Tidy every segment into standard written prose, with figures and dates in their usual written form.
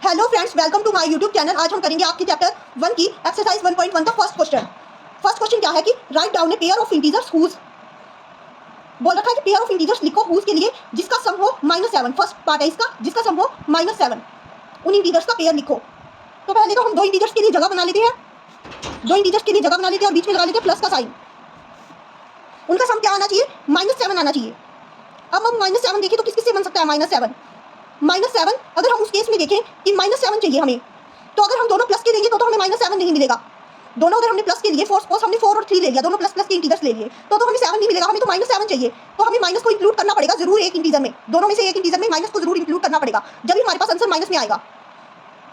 Hello friends, welcome to my YouTube channel. आज हम करेंगे आपके चैप्टर 1 की एक्सरसाइज 1.1 का फर्स्ट क्वेश्चन। फर्स्ट क्वेश्चन क्या है कि write down a pair of integers whose, बोल रखा है कि पेयर ऑफ इंटीजर्स लिखो हुज के लिए जिसका सम हो -7। फर्स्ट पार्ट है इसका, जिसका सम हो -7। उन इंटीजर्स का पेयर लिखो। तो पहले तो हम दो इंटीजर्स के लिए जगह बना लेते हैं, दो इंटीजर्स के लिए जगह बना लेते हैं और बीच में लगा लेते हैं प्लस का साइन। उनका सम क्या आना चाहिए? -7 आना चाहिए। अब हम -7 देखें तो किस किस से बन सकता है -7? -7 अगर हम उस केस में देखें कि -7 चाहिए हमें, तो अगर हम दोनों प्लस के लेंगे तो हमें -7 नहीं मिलेगा। दोनों अगर हमने प्लस के लिए सपोज हमने 4 और 3 ले लिया, दोनों प्लस प्लस के इंटीजर्स ले लिए, तो हमें 7 नहीं मिलेगा, हमें तो -7 चाहिए। तो हमें माइनस को इंक्लूड करना पड़ेगा जरूर एक इंटीजर में, दोनों में से एक इंटीजर में माइनस को जरूर इंक्लूड करना पड़ेगा, जब भी हमारे पास आंसर माइनस में आएगा।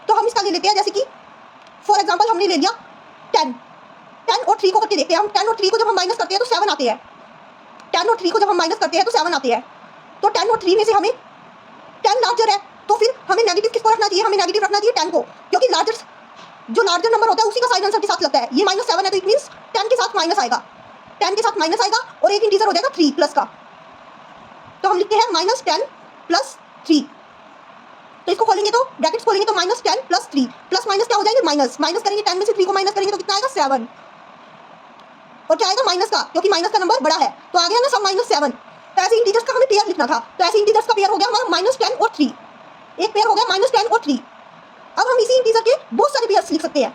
तो हम इसका ले लेते हैं, जैसे कि फॉर एग्जाम्पल हमने ले लिया 10 और 3 को करके देखते हैं हम। 10 और 3 को जब हम माइनस करते हैं तो 7 आते हैं। 10 और 3 को जब हम माइनस करते हैं तो 7 आते हैं। तो 10 और 3 में से हमें 10 लार्जर है, तो फिर हमें नेगेटिव किसको रखना चाहिए? हमें नेगेटिव रखना चाहिए 10 को, क्योंकि जो लार्जर नंबर होता है उसी का साइन आंसर के साथ लगता है। ये -7 है तो इट मींस 10 के साथ माइनस आएगा, 10 के साथ माइनस आएगा और एक इंटीजर हो जाएगा 3 प्लस का। तो हम लिखते हैं -10 प्लस 3। तो इसको खोलेंगे तो ब्रैकेट्स खोलेंगे तो -10 प्लस 3, प्लस माइनस क्या हो जाएंगे? माइनस करेंगे 10 में से 3 को माइनस करेंगे तो कितना आएगा? 7। और क्या आएगा? माइनस का, क्योंकि माइनस का नंबर बड़ा है तो आ गया ना सब -7। तो ऐसे इंटीजर्स का हमें पेयर लिखना था, तो ऐसे इंटीजर्स का पेयर हो गया हमारा -10 और 3। एक पेयर हो गया -10 और 3। अब हम इसी इंटीजर के बहुत सारे पेयर्स लिख सकते हैं।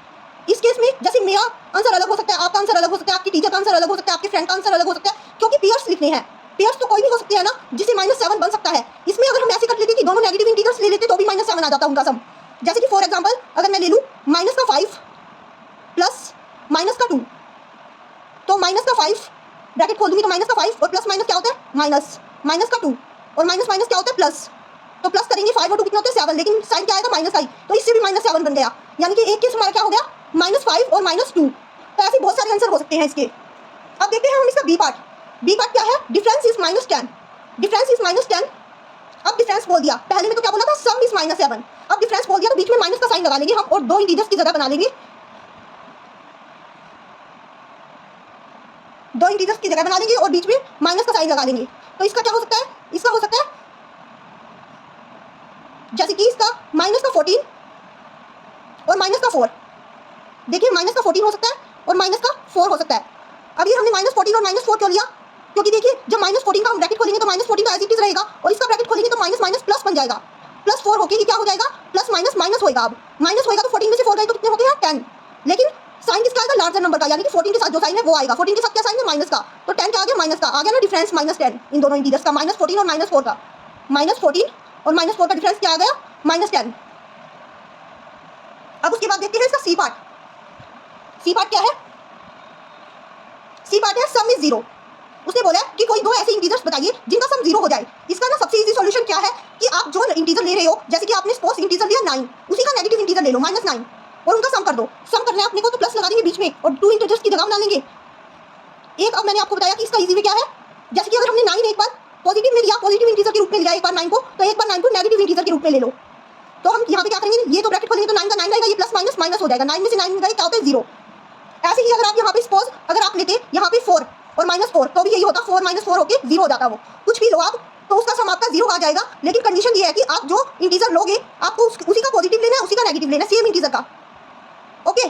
इस केस में जैसे मेरा आंसर अलग हो सकता है, आपका आंसर अलग हो सकता है, आपकी टीचर का आंसर अलग हो सकता है, आपके फ्रेंड का आंसर अलग हो सकता है, क्योंकि पेयर्स लिखने हैं। पेयर्स तो कोई भी हो सकते हैं ना जिससे -7 बन सकता है। इसमें अगर हम ऐसे कर लेते कि दोनों नेगेटिव इंटीजर्स ले लेते तो भी -7 आ जाता उनका सम। जैसे कि फॉर एग्जांपल अगर मैं ले लूं -5 प्लस -2, तो -5 ब्रैकेट खोल दूंगी तो -5 और प्लस माइनस क्या होता है? -2 और माइनस क्या होता है? प्लस। तो प्लस करेंगे 5 और 2 कितना होता है? 7, लेकिन साइन क्या आएगा? -i, तो इससे भी -7 बन गया। यानी कि एक केस हमारा क्या हो गया? -5 और -2। तो ऐसे बहुत सारे आंसर हो सकते हैं इसके। अब देखते हैं हम इसका बी पार्ट। बी पार्ट क्या है? Difference is -10। Difference is -10। अब डिफरेंस बोल दिया, पहले में तो क्या बोला था? सम इज -7। अब डिफरेंस बोल दिया तो बीच में माइनस का साइन लगा लेंगे हम और दो इंटीजर्स की जगह बना लेंगे, दो इंटीजर्स की जगह बना लेंगे और बीच में माइनस का साइन लगा लेंगे। तो इसका क्या हो सकता है? इसका हो सकता है जैसे कि इसका -14 और -4। देखिए -14 हो सकता है और -4 हो सकता है। अब ये हमने -14 और -4 क्यों लिया? क्योंकि देखिए जब -14 का हम ब्रैकेट खोलेंगे तो -14 तो एज इट इज रहेगा और इसका ब्रैकेट खोलेंगे तो माइनस प्लस बन जाएगा। +4 होके ये क्या हो जाएगा? प्लस माइनस होएगा। अब माइनस होएगा तो 14 में से 4 गए तो कितने होते हैं? 10। लेकिन साइन किसका आएगा? लार्जर नंबर का, यानी कि 14 के साथ जो साइन है वो आएगा। 14 के साथ क्या साइन है? माइनस का। तो 10 क्या आ गया? माइनस का आ गया ना डिफरेंस -10 इन दोनों इंटीजर्स का, -14 और -4 का। -14 और -4 का डिफरेंस क्या आ गया? -10। अब उसके बाद देखते हैं इसका सी पार्ट। सी पार्ट क्या है? सी पार्ट है सम इज 0। उसने बोला कि कोई दो ऐसे इंटीजर्स बताइए जिनका सम 0 हो जाए। इसका ना सबसे इजी सॉल्यूशन क्या है कि आप जो इंटीजर ले रहे हो, जैसे कि आपने सपोज इंटीजर लिया 9, उसी का नेगेटिव इंटीजर ले लो -9 और उनका सम कर दो। सम करना है अपने को तो प्लस लगा देंगे बीच में और 2 इंटीजर्स की जगह बना लेंगे एक। अब मैंने आपको बताया कि इसका इजी वे क्या है। जैसे कि अगर हमने 9 एक बार पॉजिटिव में लिया, पॉजिटिव इंटीजर के रूप में लिया एक बार 9 को, तो एक बार 9 को नेगेटिव इंटीजर के रूप में ले लो। तो हम यहाँ पे क्या करेंगे? ये तो ब्रैकेट खोलेंगे तो 9 का 9 रहेगा, ये प्लस माइनस हो जाएगा। 9 में से 9 गए क्या होता है? 0। ऐसे ही अगर आप यहाँ पे सपोज अगर आप लेते यहाँ पे 4 और -4 तो भी यही होता, 4 - 4 होके 0 हो जाता। वो कुछ भी लो आप तो उसका सम आपका 0 आ जाएगा। लेकिन कंडीशन ये है कि आप जो इंटीजर लोगे आपको उसी का पॉजिटिव लेना है, उसी का नेगेटिव लेना है, सेम इंटीजर का। ओके।